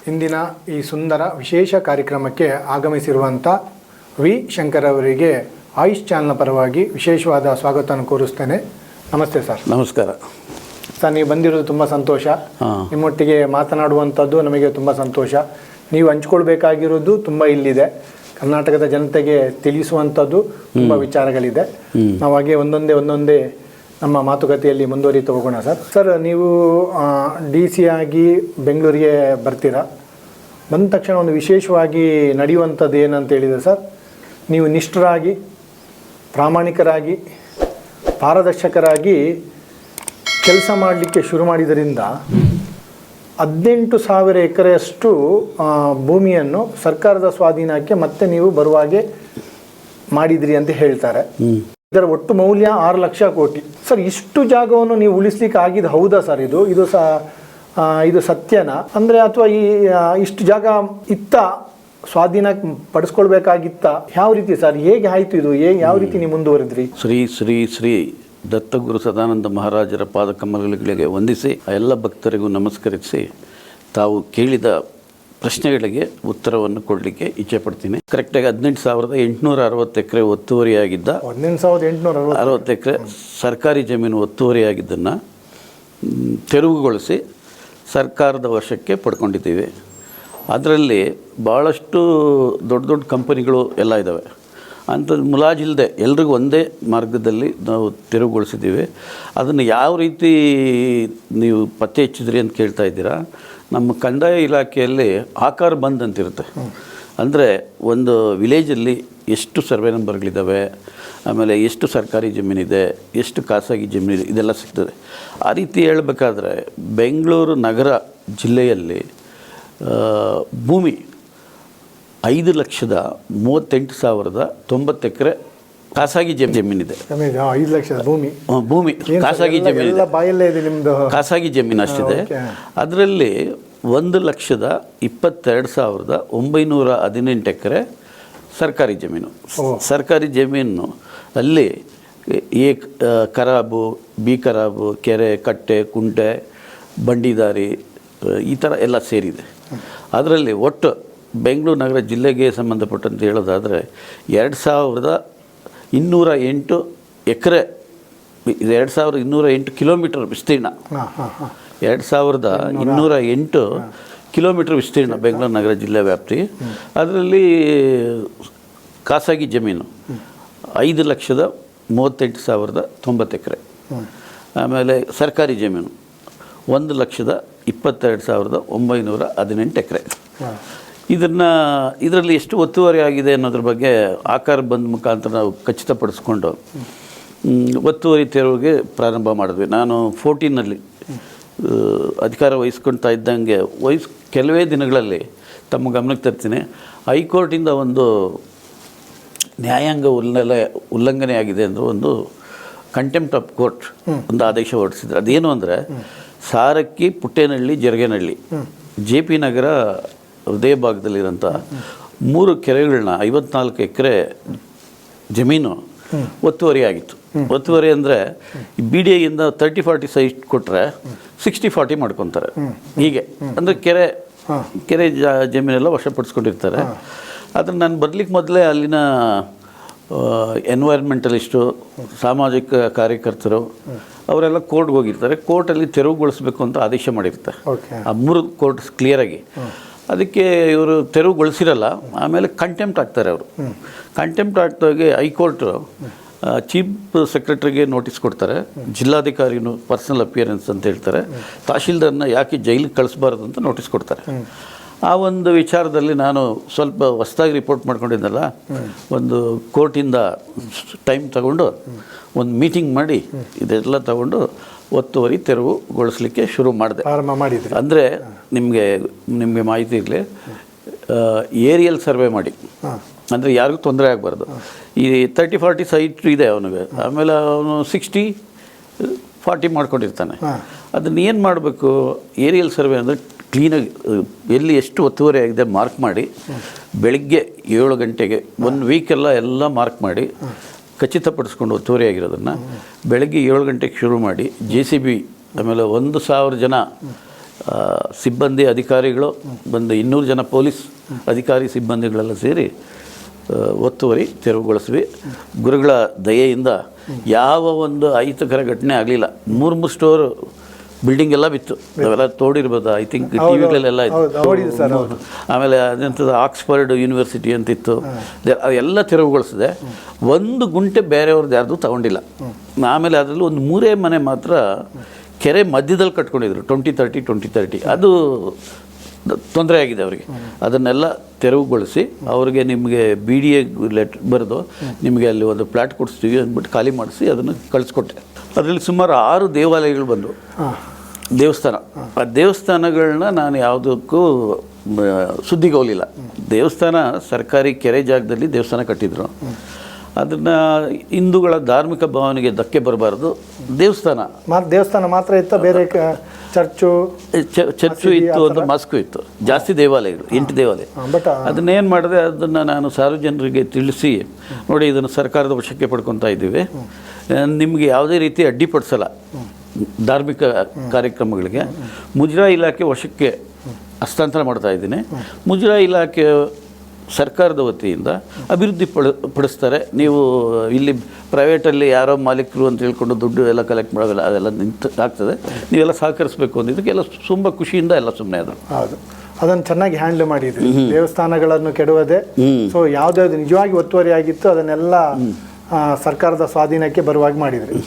ಇಂದಿನ ಈ ಸುಂದರ ವಿಶೇಷ ಕಾರ್ಯಕ್ರಮಕ್ಕೆ ಆಗಮಿಸಿರುವಂಥ ವಿ ಶಂಕರ್ ಅವರಿಗೆ ಆಯುಷ್ ಚಾನಲ್ನ ಪರವಾಗಿ ವಿಶೇಷವಾದ ಸ್ವಾಗತವನ್ನು ಕೋರಿಸ್ತೇನೆ. ನಮಸ್ತೆ ಸರ್. ನಮಸ್ಕಾರ ಸರ್. ನೀವು ಬಂದಿರೋದು ತುಂಬ ಸಂತೋಷ. ನಿಮ್ಮೊಟ್ಟಿಗೆ ಮಾತನಾಡುವಂಥದ್ದು ನಮಗೆ ತುಂಬ ಸಂತೋಷ. ನೀವು ಹಂಚ್ಕೊಳ್ಬೇಕಾಗಿರೋದು ತುಂಬ ಇಲ್ಲಿದೆ. ಕರ್ನಾಟಕದ ಜನತೆಗೆ ತಿಳಿಸುವಂಥದ್ದು ತುಂಬ ವಿಚಾರಗಳಿದೆ. ನಾವು ಹಾಗೆ ಒಂದೊಂದೇ ನಮ್ಮ ಮಾತುಕತೆಯಲ್ಲಿ ಮುಂದುವರಿತಾ ಹೋಗೋಣ ಸರ್. ಸರ್, ನೀವು DC ಆಗಿ ಬೆಂಗಳೂರಿಗೆ ಬರ್ತೀರಾ. ಬಂದ ತಕ್ಷಣ ಒಂದು ವಿಶೇಷವಾಗಿ ನಡೆಯುವಂಥದ್ದು ಏನಂತ ಹೇಳಿದರೆ ಸರ್, ನೀವು ನಿಷ್ಠರಾಗಿ, ಪ್ರಾಮಾಣಿಕರಾಗಿ, ಪಾರದರ್ಶಕರಾಗಿ ಕೆಲಸ ಮಾಡಲಿಕ್ಕೆ ಶುರು ಮಾಡಿದ್ದರಿಂದ 18,000 ಎಕರೆಯಷ್ಟು ಭೂಮಿಯನ್ನು ಸರ್ಕಾರದ ಸ್ವಾಧೀನಕ್ಕೆ ಮತ್ತೆ ನೀವು ಬರುವಾಗೆ ಮಾಡಿದ್ರಿ ಅಂತ ಹೇಳ್ತಾರೆ. ಇದರ ಒಟ್ಟು ಮೌಲ್ಯ 6 ಲಕ್ಷ ಕೋಟಿ. ಸರ್, ಇಷ್ಟು ಜಾಗವನ್ನು ನೀವು ಉಳಿಸ್ಲಿಕ್ಕೆ ಆಗಿದ್ದು ಹೌದಾ ಸರ್? ಇದು ಸತ್ಯನಾ? ಅಂದರೆ ಅಥವಾ ಇಷ್ಟು ಜಾಗ ಇತ್ತ ಸ್ವಾಧೀನ ಪಡಿಸ್ಕೊಳ್ಬೇಕಾಗಿತ್ತ? ಯಾವ ರೀತಿ ಸರ್, ಹೇಗೆ ಆಯಿತು ಇದು? ಯಾವ ರೀತಿ ನೀವು ಮುಂದುವರೆದ್ರಿ? ಶ್ರೀ ಶ್ರೀ ಶ್ರೀ ದತ್ತಗುರು ಸದಾನಂದ ಮಹಾರಾಜರ ಪಾದಕಮಲಗಳಿಗೆ ವಂದಿಸಿ, ಎಲ್ಲ ಭಕ್ತರಿಗೂ ನಮಸ್ಕರಿಸಿ, ತಾವು ಕೇಳಿದ ಪ್ರಶ್ನೆಗಳಿಗೆ ಉತ್ತರವನ್ನು ಕೊಡಲಿಕ್ಕೆ ಇಚ್ಛೆ ಪಡ್ತೀನಿ. ಕರೆಕ್ಟಾಗಿ 18,860 ಎಕರೆ ಒತ್ತುವರಿಯಾಗಿದ್ದ 18,860 ಎಕರೆ ಸರ್ಕಾರಿ ಜಮೀನು ಒತ್ತುವರಿಯಾಗಿದ್ದನ್ನು ತೆರವುಗೊಳಿಸಿ ಸರ್ಕಾರದ ವಶಕ್ಕೆ ಪಡ್ಕೊಂಡಿದ್ದೀವಿ. ಅದರಲ್ಲಿ ಭಾಳಷ್ಟು ದೊಡ್ಡ ದೊಡ್ಡ ಕಂಪನಿಗಳು ಎಲ್ಲ ಇದ್ದಾವೆ. ಅಂಥದ್ದು ಮುಲಾಜಿಲ್ಲದೆ ಎಲ್ರಿಗೂ ಒಂದೇ ಮಾರ್ಗದಲ್ಲಿ ನಾವು ತೆರವುಗೊಳಿಸಿದ್ದೀವಿ. ಅದನ್ನು ಯಾವ ರೀತಿ ನೀವು ಪತ್ತೆ ಹಚ್ಚಿದ್ರಿ ಅಂತ ಕೇಳ್ತಾ ಇದ್ದೀರಾ. ನಮ್ಮ ಕಂದಾಯ ಇಲಾಖೆಯಲ್ಲಿ ಆಕಾರ ಬಂದ್ ಅಂತಿರುತ್ತೆ. ಅಂದರೆ ಒಂದು ವಿಲೇಜಲ್ಲಿ ಎಷ್ಟು ಸರ್ವೆ ನಂಬರ್ಗಳಿದ್ದಾವೆ, ಆಮೇಲೆ ಎಷ್ಟು ಸರ್ಕಾರಿ ಜಮೀನಿದೆ, ಎಷ್ಟು ಖಾಸಗಿ ಜಮೀನಿದೆ, ಇದೆಲ್ಲ ಸಿಗ್ತದೆ. ಆ ರೀತಿ ಹೇಳಬೇಕಾದ್ರೆ ಬೆಂಗಳೂರು ನಗರ ಜಿಲ್ಲೆಯಲ್ಲಿ ಭೂಮಿ 5,38,090 ಎಕರೆ ಖಾಸಗಿ ಜಮೀನಿದೆ. 5 ಲಕ್ಷದ ಭೂಮಿ ಖಾಸಗಿ ಜಮೀನಿದೆ, ಖಾಸಗಿ ಜಮೀನು ಅಷ್ಟಿದೆ. ಅದರಲ್ಲಿ 1,22,918 ಎಕರೆ ಸರ್ಕಾರಿ ಜಮೀನು. ಸರ್ಕಾರಿ ಜಮೀನು ಅಲ್ಲಿ ಖರಾಬು, ಬಿ ಖರಾಬು, ಕೆರೆ, ಕಟ್ಟೆ, ಕುಂಟೆ, ಬಂಡಿದಾರಿ ಈ ಥರ ಎಲ್ಲ ಸೇರಿದೆ. ಅದರಲ್ಲಿ ಒಟ್ಟು ಬೆಂಗಳೂರು ನಗರ ಜಿಲ್ಲೆಗೆ ಸಂಬಂಧಪಟ್ಟಂತೆ ಹೇಳೋದಾದರೆ 2,208 ಎಕರೆ, 2,208 ಕಿಲೋಮೀಟರ್ ವಿಸ್ತೀರ್ಣ, 2,208 ಕಿಲೋಮೀಟರ್ ವಿಸ್ತೀರ್ಣ ಬೆಂಗಳೂರು ನಗರ ಜಿಲ್ಲೆ ವ್ಯಾಪ್ತಿ. ಅದರಲ್ಲಿ ಖಾಸಗಿ ಜಮೀನು 5,38,090 ಎಕರೆ. ಆಮೇಲೆ ಸರ್ಕಾರಿ ಜಮೀನು 1,22,918 ಎಕರೆ. ಇದರಲ್ಲಿ ಎಷ್ಟು ಒತ್ತುವರಿ ಆಗಿದೆ ಅನ್ನೋದ್ರ ಬಗ್ಗೆ ಆಕಾರ ಬಂದ ಮುಖಾಂತರ ನಾವು ಖಚಿತಪಡಿಸ್ಕೊಂಡು ಒತ್ತುವರಿ ತೆರವಿಗೆ ಪ್ರಾರಂಭ ಮಾಡಿದ್ವಿ. ನಾನು 14ನಲ್ಲಿ ಅಧಿಕಾರ ವಹಿಸ್ಕೊಳ್ತಾ ಇದ್ದಂಗೆ ಕೆಲವೇ ದಿನಗಳಲ್ಲಿ ತಮ್ಮ ಗಮನಕ್ಕೆ ತರ್ತೀನಿ, ಹೈಕೋರ್ಟಿಂದ ಒಂದು ನ್ಯಾಯಾಂಗ ಉಲ್ಲಂಘನೆ ಆಗಿದೆ ಅಂದರೆ ಒಂದು ಕಂಟೆಂಪ್ಟ್ ಆಫ್ ಕೋರ್ಟ್ ಒಂದು ಆದೇಶ ಹೊರಡಿಸಿದ್ರು. ಅದೇನು ಅಂದರೆ ಸಾರಕ್ಕಿ, ಪುಟ್ಟೇನಹಳ್ಳಿ, ಜರಗೇನಹಳ್ಳಿ, JP ನಗರ ಹೃದಯ ಭಾಗದಲ್ಲಿರೋಂಥ 3 ಕೆರೆಗಳನ್ನ 54 ಎಕರೆ ಜಮೀನು ಒತ್ತುವರಿ ಆಗಿತ್ತು. ಒತ್ತುವರಿ ಅಂದರೆ BDAಯಿಂದ 30-40 ಸೈಟ್ ಕೊಟ್ಟರೆ 60-40 ಮಾಡ್ಕೊತಾರೆ. ಹೀಗೆ ಅಂದರೆ ಕೆರೆ ಜಮೀನೆಲ್ಲ ವಶಪಡಿಸ್ಕೊಂಡಿರ್ತಾರೆ. ಅದನ್ನು ನಾನು ಬರ್ಲಿಕ್ಕೆ ಮೊದಲೇ ಅಲ್ಲಿನ ಎನ್ವೈರ್ಮೆಂಟಲಿಸ್ಟು, ಸಾಮಾಜಿಕ ಕಾರ್ಯಕರ್ತರು ಅವರೆಲ್ಲ ಕೋರ್ಟ್ಗೆ ಹೋಗಿರ್ತಾರೆ. ಕೋರ್ಟಲ್ಲಿ ತೆರವುಗೊಳಿಸ್ಬೇಕು ಅಂತ ಆದೇಶ ಮಾಡಿರ್ತಾರೆ. ಆ 3 ಕೋರ್ಟ್ ಕ್ಲಿಯರಾಗಿ. ಅದಕ್ಕೆ ಇವರು ತೆರವುಗೊಳಿಸಿರಲ್ಲ. ಆಮೇಲೆ ಕಂಟೆಂಪ್ಟ್ ಆಗ್ತಾರೆ ಅವರು. ಕಂಟೆಂಪ್ಟ್ ಆಗ್ತಾಗೆ ಹೈಕೋರ್ಟು ಚೀಫ್ ಸೆಕ್ರೆಟರಿಗೆ ನೋಟಿಸ್ ಕೊಡ್ತಾರೆ, ಜಿಲ್ಲಾಧಿಕಾರಿನೂ ಪರ್ಸನಲ್ ಅಪಿಯರೆನ್ಸ್ ಅಂತ ಹೇಳ್ತಾರೆ, ತಹಶೀಲ್ದಾರ್ನ ಯಾಕೆ ಜೈಲಿಗೆ ಕಳಿಸ್ಬಾರ್ದು ಅಂತ ನೋಟಿಸ್ ಕೊಡ್ತಾರೆ. ಆ ಒಂದು ವಿಚಾರದಲ್ಲಿ ನಾನು ಸ್ವಲ್ಪ ಹೊಸದಾಗಿ ರಿಪೋರ್ಟ್ ಮಾಡ್ಕೊಂಡಿದ್ದಲ್ಲ, ಒಂದು ಕೋರ್ಟಿಂದ ಟೈಮ್ ತಗೊಂಡು ಒಂದು ಮೀಟಿಂಗ್ ಮಾಡಿ ಇದೆಲ್ಲ ತಗೊಂಡು ಒತ್ತುವರಿ ತೆರವುಗೊಳಿಸ್ಲಿಕ್ಕೆ ಶುರು ಮಾಡಿದೆ. ಅಂದರೆ ನಿಮಗೆ ಮಾಹಿತಿ ಇರಲಿ, ಏರಿಯಲ್ ಸರ್ವೆ ಮಾಡಿ, ಅಂದರೆ ಯಾರಿಗೂ ತೊಂದರೆ ಆಗಬಾರ್ದು. ಈ 30-40 ಸೈಟ್ ಇದೆ ಅವನಿಗೆ, ಆಮೇಲೆ ಅವನು 60-40 ಮಾಡ್ಕೊಂಡಿರ್ತಾನೆ. ಅದನ್ನು ಏನು ಮಾಡಬೇಕು, ಏರಿಯಲ್ ಸರ್ವೆ ಅಂದರೆ ಕ್ಲೀನಾಗಿ ಎಲ್ಲಿ ಎಷ್ಟು ಒತ್ತುವರಿ ಆಗಿದೆ ಮಾರ್ಕ್ ಮಾಡಿ, ಬೆಳಗ್ಗೆ 7 ಗಂಟೆಗೆ 1 ವೀಕೆಲ್ಲ ಎಲ್ಲ ಮಾರ್ಕ್ ಮಾಡಿ ಖಚಿತಪಡಿಸ್ಕೊಂಡು ಒತ್ತುವರಿ ಆಗಿರೋದನ್ನು ಬೆಳಗ್ಗೆ 7 ಗಂಟೆಗೆ ಶುರು ಮಾಡಿ JCB ಆಮೇಲೆ 1,000 ಜನ ಸಿಬ್ಬಂದಿ ಅಧಿಕಾರಿಗಳು ಬಂದು 200 ಜನ ಪೊಲೀಸ್ ಅಧಿಕಾರಿ ಸಿಬ್ಬಂದಿಗಳೆಲ್ಲ ಸೇರಿ ಒತ್ತುವರಿ ತೆರವುಗೊಳಿಸ್ವಿ. ಗುರುಗಳ ದಯೆಯಿಂದ ಯಾವ ಒಂದು ಅಹಿತಕರ ಘಟನೆ ಆಗಲಿಲ್ಲ. 3 ಸ್ಟೋರ್ ಬಿಲ್ಡಿಂಗ್ ಎಲ್ಲ ಬಿತ್ತು, ಅವೆಲ್ಲ ತೋಡಿರ್ಬೋದು, ಐ ಥಿಂಕ್ ಟಿವಿಗಳೆಲ್ಲ ಇತ್ತು. ಆಮೇಲೆ ಅದೆಂಥದ್ದು ಆಕ್ಸ್ಫರ್ಡ್ ಯೂನಿವರ್ಸಿಟಿ ಅಂತಿತ್ತು, ಅದೆಲ್ಲ ತೆರವುಗೊಳಿಸಿದೆ. 1 ಗುಂಟೆ ಬೇರೆಯವ್ರದ್ದು ಯಾರ್ದು ತಗೊಂಡಿಲ್ಲ. ಆಮೇಲೆ ಅದರಲ್ಲಿ ಒಂದು 3 ಮನೆ ಮಾತ್ರ ಕೆರೆ ಮಧ್ಯದಲ್ಲಿ ಕಟ್ಕೊಂಡಿದ್ರು, 2030 ಅದು ತೊಂದರೆ ಆಗಿದೆ ಅವರಿಗೆ. ಅದನ್ನೆಲ್ಲ ತೆರವುಗೊಳಿಸಿ ಅವ್ರಿಗೆ ನಿಮಗೆ BDA ಲೆಟ್ರ್ ಬರೆದು ನಿಮಗೆ ಅಲ್ಲಿ ಒಂದು ಫ್ಲ್ಯಾಟ್ ಕೊಡಿಸ್ತೀವಿ ಅಂದ್ಬಿಟ್ಟು ಖಾಲಿ ಮಾಡಿಸಿ ಅದನ್ನು ಕಳಿಸ್ಕೊಟ್ಟೆ. ಅದರಲ್ಲಿ ಸುಮಾರು 6 ದೇವಾಲಯಗಳು ಬಂದವು, ದೇವಸ್ಥಾನ. ಆ ದೇವಸ್ಥಾನಗಳನ್ನ ನಾನು ಯಾವುದಕ್ಕೂ ಸುದ್ದಿಗೋಲಿಲ್ಲ. ದೇವಸ್ಥಾನ ಸರ್ಕಾರಿ ಕೆರೆ ಜಾಗದಲ್ಲಿ ದೇವಸ್ಥಾನ ಕಟ್ಟಿದ್ರು, ಅದನ್ನು ಹಿಂದೂಗಳ ಧಾರ್ಮಿಕ ಭಾವನೆಗೆ ಧಕ್ಕೆ ಬರಬಾರ್ದು. ದೇವಸ್ಥಾನ ಮಾತ್ರ ಇತ್ತು, ಬೇರೆ ಚರ್ಚು ಇತ್ತು, ಒಂದು ಮಾಸ್ಕು ಇತ್ತು. ಜಾಸ್ತಿ ದೇವಾಲಯಗಳು, 8 ದೇವಾಲಯ. ಅದನ್ನೇನು ಮಾಡಿದೆ, ಅದನ್ನು ನಾನು ಸಾರ್ವಜನಿಕರಿಗೆ ತಿಳಿಸಿ, ನೋಡಿ ಇದನ್ನು ಸರ್ಕಾರದ ವಶಕ್ಕೆ ಪಡ್ಕೊತಾ ಇದ್ದೀವಿ, ನಿಮಗೆ ಯಾವುದೇ ರೀತಿ ಅಡ್ಡಿಪಡಿಸಲ್ಲ ಧಾರ್ಮಿಕ ಕಾರ್ಯಕ್ರಮಗಳಿಗೆ. ಮುಜರಾಯಿ ಇಲಾಖೆ ವಶಕ್ಕೆ ಹಸ್ತಾಂತರ ಮಾಡ್ತಾ ಇದ್ದೀನಿ. ಮುಜರಾಯಿ ಇಲಾಖೆ ಸರ್ಕಾರದ ವತಿಯಿಂದ ಅಭಿವೃದ್ಧಿ ಪಡಿಸ್ತಾರೆ. ನೀವು ಇಲ್ಲಿ ಪ್ರೈವೇಟಲ್ಲಿ ಯಾರೋ ಮಾಲೀಕರು ಅಂತ ಹೇಳ್ಕೊಂಡು ದುಡ್ಡು ಎಲ್ಲ ಕಲೆಕ್ಟ್ ಮಾಡೋಲ್ಲ, ಅದೆಲ್ಲ ನಿಂತು ಆಗ್ತದೆ. ನೀವೆಲ್ಲ ಸಹಕರಿಸಬೇಕು ಅಂದಿದ್ದಕ್ಕೆಲ್ಲ ತುಂಬ ಖುಷಿಯಿಂದ ಎಲ್ಲ ಸುಮ್ಮನೆ ಆದರು. ಹೌದು, ಅದನ್ನು ಚೆನ್ನಾಗಿ ಹ್ಯಾಂಡಲ್ ಮಾಡಿದ್ರಿ. ದೇವಸ್ಥಾನಗಳನ್ನು ಕೆಡವದೆ, ಸೊ ಯಾವುದ್ಯಾವುದು ನಿಜವಾಗಿ ಒತ್ತುವರಿ ಆಗಿತ್ತು ಅದನ್ನೆಲ್ಲ ಸರ್ಕಾರದ ಸ್ವಾಧೀನಕ್ಕೆ ಬರುವಾಗಿ ಮಾಡಿದ್ರಿ.